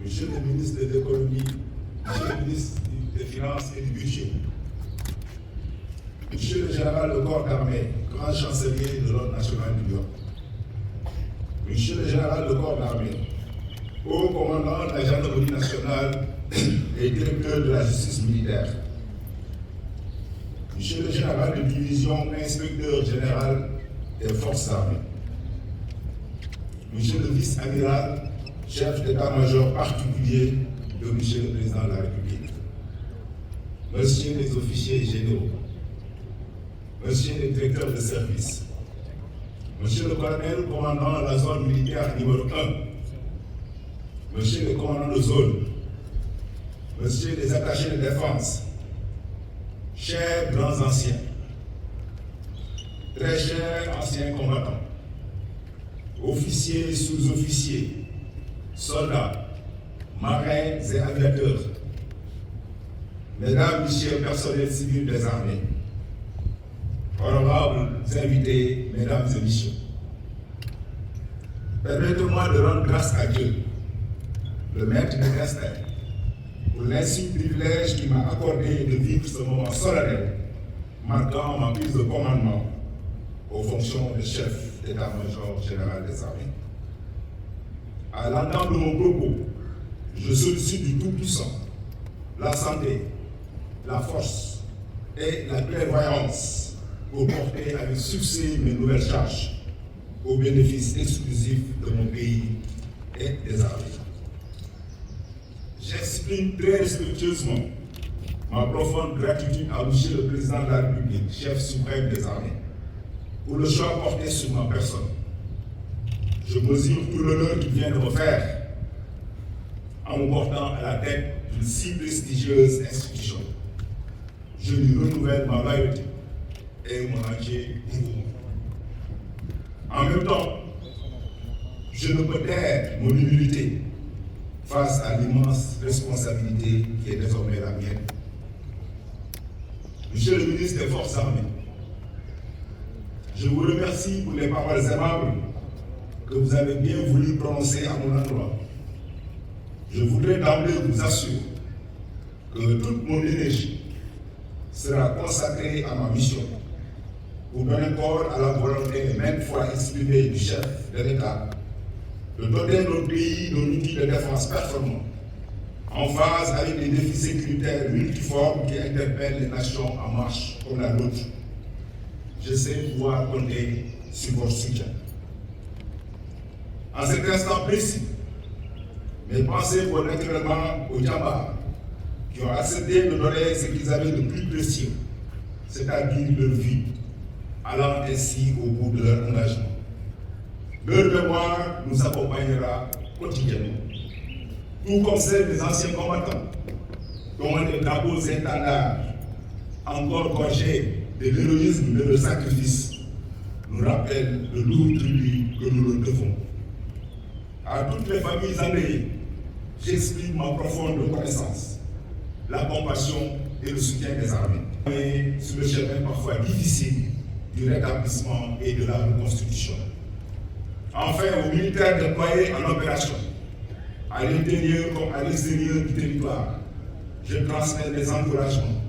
Monsieur le ministre de l'économie, Monsieur le ministre des Finances et du Budget, Monsieur le général de corps d'armée, grand chancelier de l'Ordre national du Lion, Monsieur le général de corps d'armée, haut commandant de la gendarmerie nationale et directeur de la justice militaire, Monsieur le général de division, inspecteur général des forces armées, Monsieur le vice-amiral, chef d'état-major particulier de Monsieur le Président de la République, Monsieur les officiers généraux, Monsieur le directeur de service, Monsieur le colonel commandant la zone militaire numéro 1, Monsieur le commandant de zone, Monsieur les attachés de défense, chers grands anciens, très chers anciens combattants, officiers, sous-officiers, soldats, marins et aviateurs, mesdames, messieurs, personnels civils des armées, honorables invités, mesdames et messieurs, permettez-moi de rendre grâce à Dieu, le maître des destins, pour l'insigne privilège qu'il m'a accordé de vivre ce moment solennel, marquant ma prise de commandement aux fonctions de chef d'état-major général des armées. À l'entente de mon propos, je sollicite du Tout-Puissant la santé, la force et la clairvoyance pour porter avec succès mes nouvelles charges au bénéfice exclusif de mon pays et des armées. J'exprime très respectueusement ma profonde gratitude à Monsieur le Président de la République, chef suprême des armées, pour le choix porté sur ma personne. Je mesure tout l'honneur qu'il vient de me faire en me portant à la tête d'une si prestigieuse institution. Je lui renouvelle ma loyauté et mon entier dévouement. En même temps, je ne peux taire mon humilité face à l'immense responsabilité qui est désormais la mienne. Monsieur le ministre des Forces armées, je vous remercie pour les paroles aimables que vous avez bien voulu prononcer à mon endroit. Je voudrais d'emblée vous assurer que toute mon énergie sera consacrée à ma mission pour donner corps à la volonté maintes fois exprimée du chef de l'État de doter notre pays d'un outil de défense performant en phase avec les défis sécuritaires multiformes qui interpellent les nations en marche comme la nôtre. Je sais pouvoir compter sur votre soutien. En cet instant précis, mes pensées vont naturellement aux Djambars qui ont accepté de donner ce qu'ils avaient de plus précieux, c'est-à-dire leur vie, allant ainsi au bout de leur engagement. Leur mémoire nous accompagnera quotidiennement, tout comme celle des anciens combattants, dont les drapeaux étendards, encore gorgés de l'héroïsme et de sacrifice, nous rappellent le lourd tribut que nous leur devons. À toutes les familles endeuillées, j'exprime ma profonde reconnaissance, la compassion et le soutien des armées. Et sur le chemin parfois difficile du rétablissement et de la reconstruction. Enfin, aux militaires déployés en opération, à l'intérieur comme à l'extérieur du territoire, je transmets mes encouragements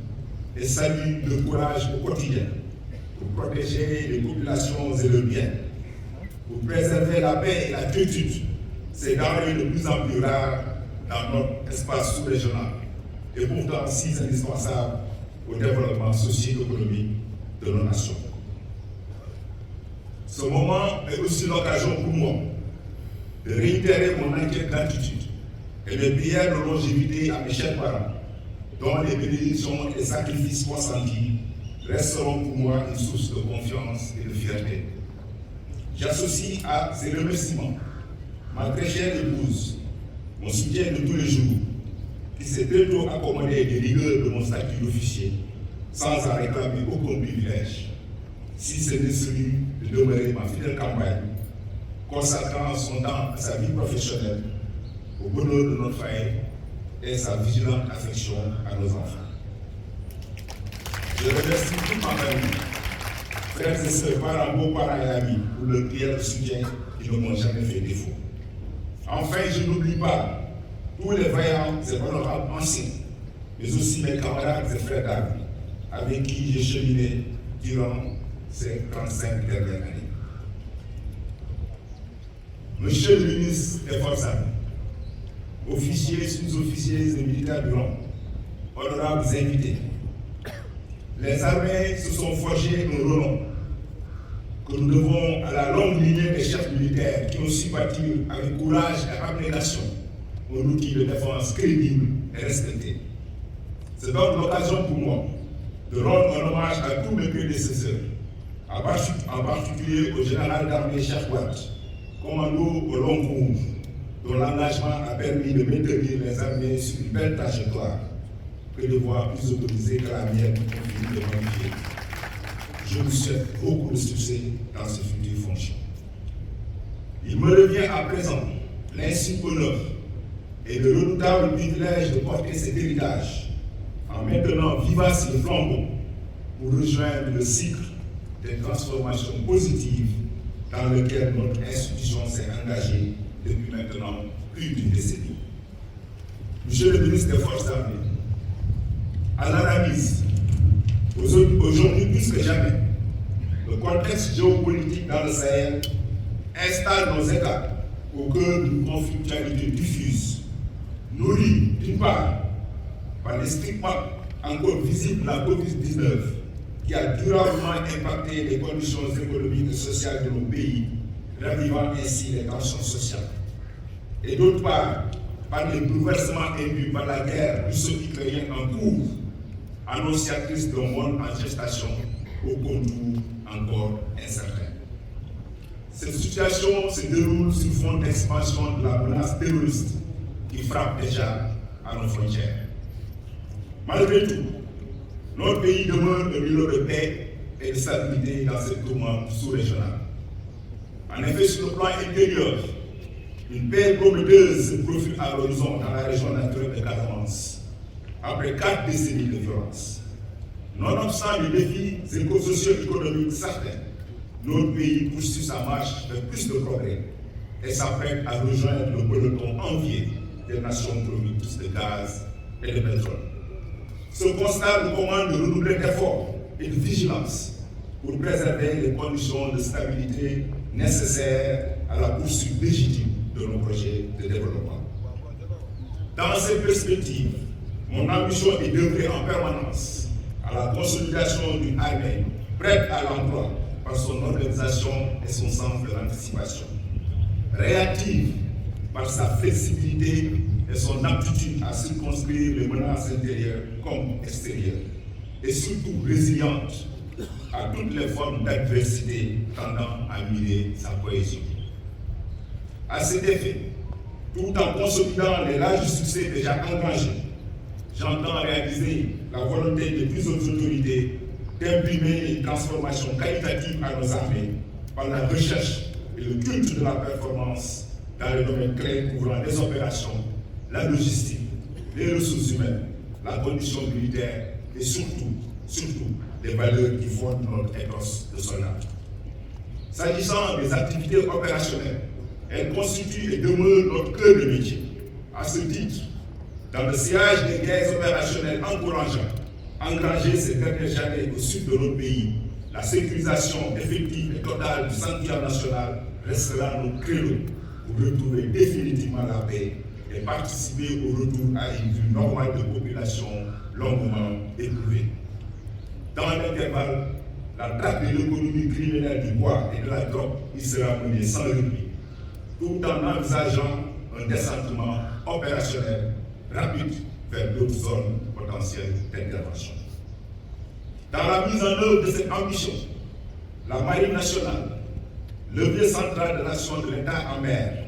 et salue le courage au quotidien pour protéger les populations et leurs biens, pour préserver la paix et la quiétude, c'est denrées de plus en plus rares dans notre espace sous-régional et pourtant si indispensable au développement socio-économique de nos nations. Ce moment est aussi l'occasion pour moi de réitérer mon inquiète gratitude et mes prières de longévité à mes chers parents, dont les bénédictions et les sacrifices consentis resteront pour moi une source de confiance et de fierté. J'associe à ces remerciements ma très chère épouse, mon soutien de tous les jours, qui s'est très tôt accommodé des rigueurs de mon statut d'officier, sans en réclamer aucun privilège, si ce n'est celui de demeurer ma fidèle campagne, consacrant son temps à sa vie professionnelle, au bonheur de notre famille et sa vigilante affection à nos enfants. Je remercie toute ma famille, frères et sœurs, parents, beaux-parents et amis, pour leur prière de soutien qui ne m'ont jamais fait défaut. Enfin, je n'oublie pas tous les vaillants et honorables anciens, mais aussi mes camarades et frères d'armes, avec qui j'ai cheminé durant ces 35 dernières années. Monsieur le ministre des Forces armées, officiers, sous-officiers et militaires du rang, honorables invités, les armées se sont forgées un renom que nous devons à la longue lignée des chefs militaires qui ont su bâtir avec courage et abnégation un outil de défense crédible et respecté. C'est donc l'occasion pour moi de rendre un hommage à tous mes prédécesseurs, en particulier au général d'armée Cheikh Wade, commando au long cours, dont l'engagement a permis de maintenir les armées sur une belle trajectoire que de voies plus autorisées que la mienne continue de magnifier. Je vous souhaite beaucoup de succès dans ces futures fonctions. Il me revient à présent l'insigne honneur et le redoutable privilège de porter cet héritage en maintenant vivace le flambeau pour rejoindre le cycle des transformations positives dans lequel notre institution s'est engagée depuis maintenant plus d'une décennie. Monsieur le ministre des Forces armées, à l'analyse, aujourd'hui plus que jamais, le contexte géopolitique dans le Sahel installe nos États au cœur d'une conflictualité diffuse, nourrie d'une part par les stigmates encore visibles de la COVID-19 qui a durablement impacté les conditions économiques et sociales de nos pays, ravivant ainsi les tensions sociales. Et d'autre part, par les bouleversements induits par la guerre russo-ukrainienne en cours, annonciatrice d'un monde en gestation au contour encore incertain. Cette situation se déroule sur fond d'expansion de la menace terroriste qui frappe déjà à nos frontières. Malgré tout, notre pays demeure un îlot de paix et de stabilité dans cette tourmente sous-régionale. En effet, sur le plan intérieur, une paix prometteuse se profile à l'horizon dans la région naturelle de Casamance, après 4 décennies de violence. Nonobstant les défis socio-économiques certains, notre pays poursuit sa marche vers plus de progrès et s'apprête à rejoindre le peloton envié des nations productrices de gaz et de pétrole. Ce constat nous commande de redoubler d'efforts et de vigilance pour préserver les conditions de stabilité nécessaires à la poursuite légitime de nos projets de développement. Dans cette perspective, mon ambition est d'œuvrer en permanence à la consolidation d'une armée prête à l'emploi par son organisation et son sens de l'anticipation, réactive par sa flexibilité et son aptitude à circonscrire les menaces intérieures comme extérieures, et surtout résiliente à toutes les formes d'adversité tendant à miner sa cohésion. À cet effet, tout en consolidant les larges succès déjà engrangés, j'entends réaliser la volonté de plusieurs autorités d'imprimer une transformation qualitative à nos armées par la recherche et le culte de la performance dans les domaines clés couvrant les opérations, la logistique, les ressources humaines, la condition militaire et surtout les valeurs qui fondent notre ethos de soldats. S'agissant des activités opérationnelles, elles constituent et demeurent notre cœur de métier. À ce titre, dans le sillage des guerres opérationnelles encourageantes engrangées ces dernières années au sud de notre pays, la sécurisation effective et totale du sanctuaire national restera notre credo pour retrouver définitivement la paix et participer au retour à une vie normale de population longuement éprouvée. Dans l'intervalle, la traque de l'économie criminelle du bois et de la drogue y sera menée sans répit, tout en envisageant un décentrement opérationnel rapide vers d'autres zones potentielles d'intervention. Dans la mise en œuvre de cette ambition, la Marine nationale, levier central de l'action de l'État en mer,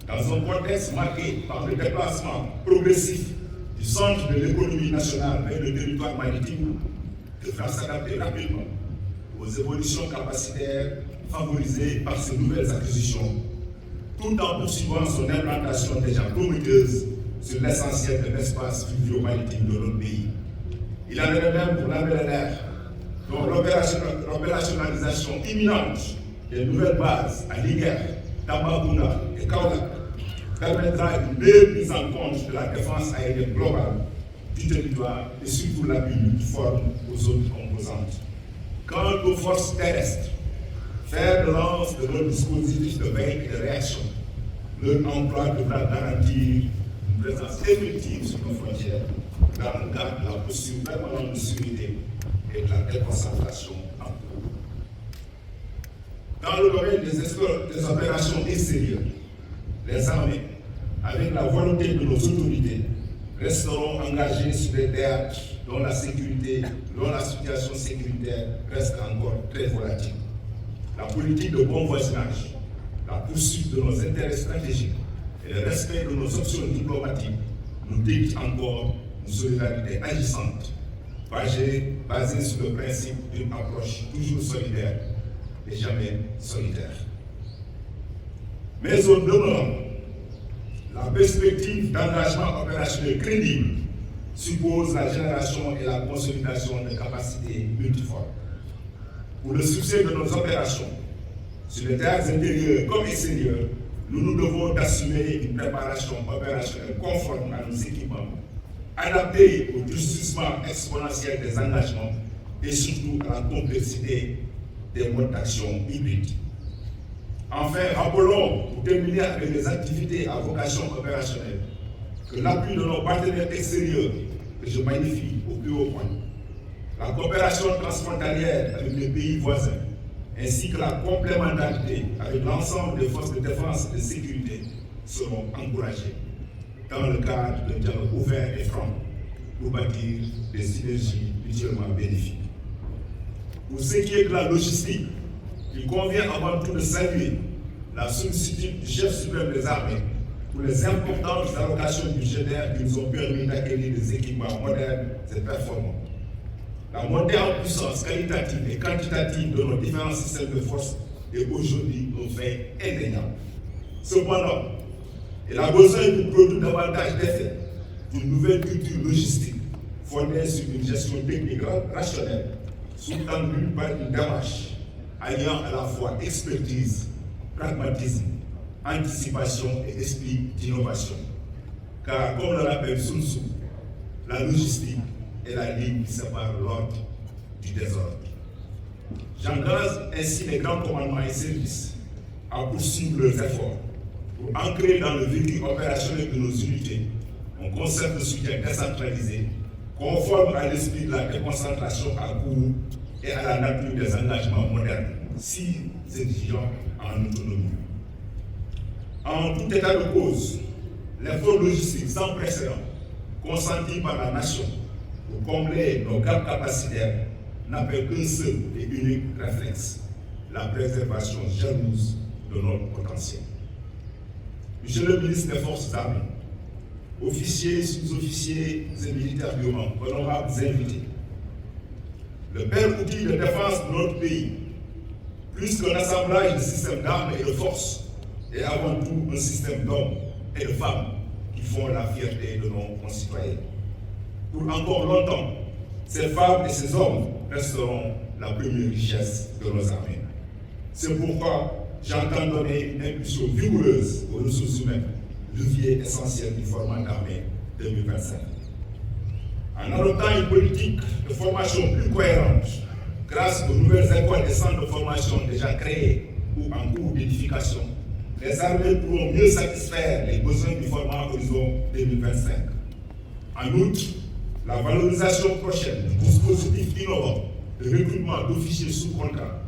dans un contexte marqué par le déplacement progressif du centre de l'économie nationale vers le territoire maritime, devra s'adapter rapidement aux évolutions capacitaires favorisées par ces nouvelles acquisitions, tout en poursuivant son implantation déjà prometteuse sur l'essentiel de l'espace fluvio-maritime de notre pays. Il en est de même pour la mer, dont l'opérationnalisation imminente des nouvelles bases à Linguère, Tambacounda et Kaolack permettra une meilleure prise en compte de la défense aérienne globale du territoire et surtout l'appui multiforme aux autres composantes. Quant aux forces terrestres, faire de lance de nos dispositifs de veille et de réaction, leur emploi devra garantir une présence effective sur nos frontières dans le cadre de la posture permanente de sécurité et de la déconcentration en cours. Dans le domaine des opérations extérieures, les armées, avec la volonté de nos autorités, resteront engagées sur des théâtres dont la situation sécuritaire reste encore très volatile. La politique de bon voisinage, la poursuite de nos intérêts stratégiques et le respect de nos options diplomatiques nous dictent encore une solidarité agissante, basée sur le principe d'une approche toujours solidaire et jamais solitaire. Mais au demeurant, la perspective d'engagement opérationnel crédible suppose la génération et la consolidation de capacités multiformes. Pour le succès de nos opérations, sur les théâtres intérieurs comme extérieurs, nous devons assumer une préparation opérationnelle conforme à nos équipements, adaptée au durcissement exponentiel des engagements et surtout à la complexité des modes d'action hybrides. Enfin, rappelons, pour terminer avec les activités à vocation opérationnelle, que l'appui de nos partenaires extérieurs, que je magnifie au plus haut point, la coopération transfrontalière avec les pays voisins, ainsi que la complémentarité avec l'ensemble des forces de défense et de sécurité seront encouragées dans le cadre d'un dialogue ouvert et franc pour bâtir des synergies mutuellement bénéfiques. Pour ce qui est de la logistique, il convient avant tout de saluer la sollicitude du chef suprême des armées pour les importantes allocations budgétaires qui nous ont permis d'acquérir des équipements modernes et performants. La montée en puissance qualitative et quantitative de nos différents systèmes de force est aujourd'hui un fait indéniable. Cependant, il a besoin de produire davantage d'effets d'une nouvelle culture logistique fondée sur une gestion technique rationnelle, sous-tendue par une démarche alliant à la fois expertise, pragmatisme, anticipation et esprit d'innovation. Car, comme le rappelle Sun Tzu, la logistique est la ligne qui sépare l'ordre du désordre. J'engage ainsi les grands commandements et services à poursuivre leurs efforts pour ancrer dans le vécu opérationnel de nos unités un concept de soutien décentralisé, conforme à l'esprit de la déconcentration à court et à la nature des engagements modernes, si exigeants en autonomie. En tout état de cause, l'effort logistique sans précédent consenti par la nation pour combler nos gaps capacitaires n'appelle qu'un seul et unique réflexe, la préservation jalouse de notre potentiel. Monsieur le ministre des Forces armées, officiers, sous-officiers et militaires du rang, honorables invités, le père outil de défense de notre pays, plus qu'un assemblage de systèmes d'armes et de forces, est avant tout un système d'hommes et de femmes qui font la fierté de nos concitoyens. Pour encore longtemps, ces femmes et ces hommes resteront la première richesse de nos armées. C'est pourquoi j'entends donner une impulsion vigoureuse aux ressources humaines, levier essentiel du format d'armée 2025. En adoptant une politique de formation plus cohérente, grâce aux nouvelles écoles et centres de formation déjà créés ou en cours d'édification, les armées pourront mieux satisfaire les besoins du format Horizon 2025. En outre, la valorisation prochaine du dispositif innovant de recrutement d'officiers sous contrat,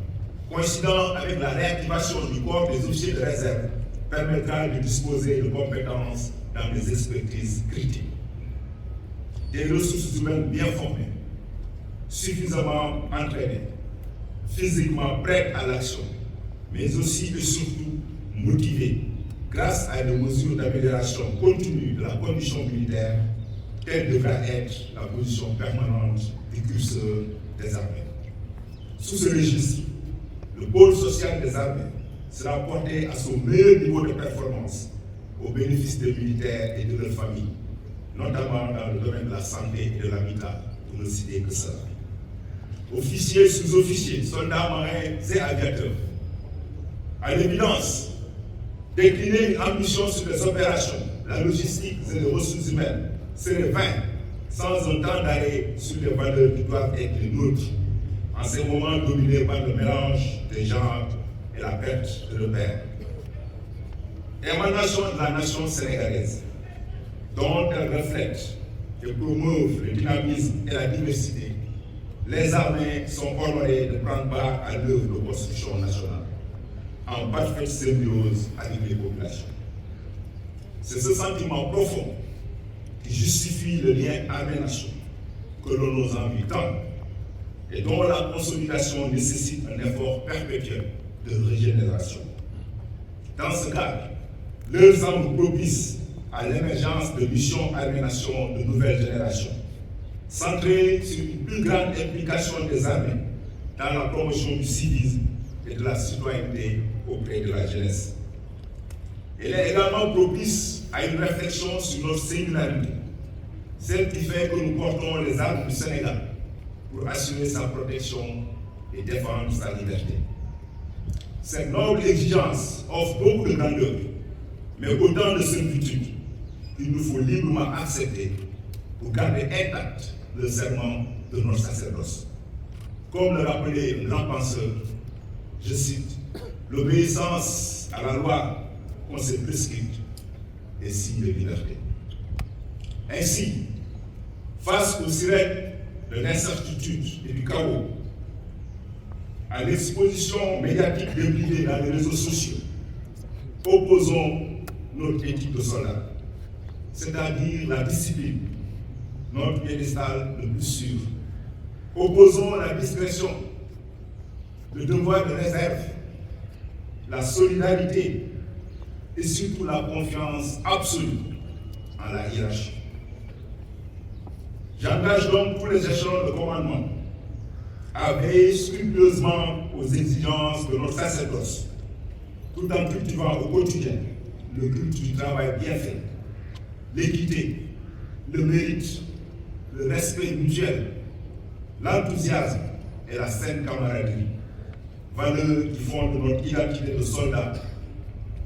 coïncidant avec la réactivation du corps des officiers de réserve, permettra de disposer de compétences dans des expertises critiques. Des ressources humaines bien formées, suffisamment entraînées, physiquement prêtes à l'action, mais aussi et surtout motivées grâce à des mesures d'amélioration continue de la condition militaire, telle devra être la position permanente du curseur des armées. Sous ce registre, le pôle social des armées sera porté à son meilleur niveau de performance au bénéfice des militaires et de leurs familles, notamment dans le domaine de la santé et de l'habitat, pour ne citer que ça. Officiers, sous-officiers, soldats marins et aviateurs, à l'évidence, Décliner une ambition sur les opérations, la logistique et les ressources humaines serait vain sans un temps d'arrêt sur les valeurs qui doivent être les nôtres, en ces moments dominés par le mélange des genres et la perte de repères. Émanation de la nation sénégalaise, dont elle reflète et promeut le dynamisme et la diversité, les armées sont honorées de prendre part à l'œuvre de construction nationale, en parfaite symbiose avec les populations. C'est ce sentiment profond qui justifie le lien armée-nation que l'on nous envie tant et dont la consolidation nécessite un effort perpétuel de régénération. Dans ce cadre, l'heure semble propice à l'émergence de missions armée-nation de nouvelle génération, centrées sur une plus grande implication des armées dans la promotion du civisme et de la citoyenneté auprès de la jeunesse. Elle est également propice à une réflexion sur notre singularité, celle qui fait que nous portons les armes du Sénégal pour assurer sa protection et défendre sa liberté. Cette noble exigence offre beaucoup de grandeur, mais autant de servitude qu'il nous faut librement accepter pour garder intact le serment de notre sacerdoce. Comme le rappelait un grand penseur, je cite, « L'obéissance à la loi qu'on s'est prescrite est signe de liberté. » Ainsi, face aux sirènes de l'incertitude et du chaos, à l'exposition médiatique débridée dans les réseaux sociaux, opposons notre éthique de soldat, c'est-à-dire la discipline, notre piédestal le plus sûr. Opposons la discrétion, le devoir de réserve, la solidarité et surtout la confiance absolue en la hiérarchie. J'engage donc tous les échelons de commandement à veiller scrupuleusement aux exigences de notre sacerdoce, tout en cultivant au quotidien le culte du travail bien fait, l'équité, le mérite, le respect mutuel, l'enthousiasme et la saine camaraderie, valeurs qui fondent notre identité de soldat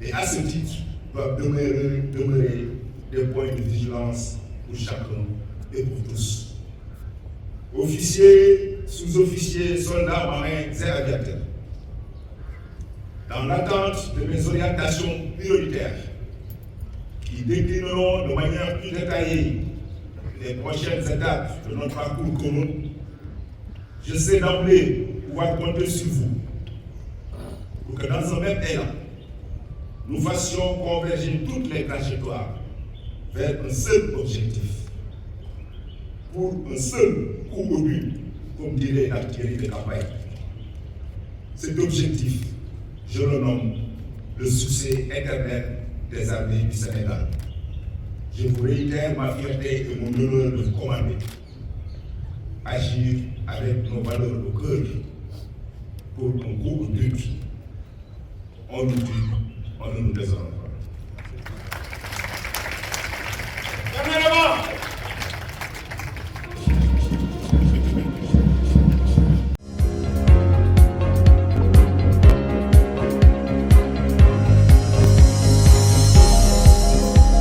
et à ce titre doivent demeurer des points de vigilance pour chacun et pour tous. Officiers, sous-officiers, soldats, marins et aviateurs, dans l'attente de mes orientations prioritaires qui déclineront de manière plus détaillée les prochaines étapes de notre parcours commun, je sais d'emblée pouvoir compter sur vous pour que dans un même élan, nous fassions converger toutes les trajectoires vers un seul objectif, pour un seul coup au but, comme dirait l'artillerie de campagne. Cet objectif, je le nomme le succès éternel des armées du Sénégal. Je vous réitère ma fierté et mon honneur de vous commander. Agir avec nos valeurs au cœur pour un coup au but. On nous tue, on ne nous déshonore.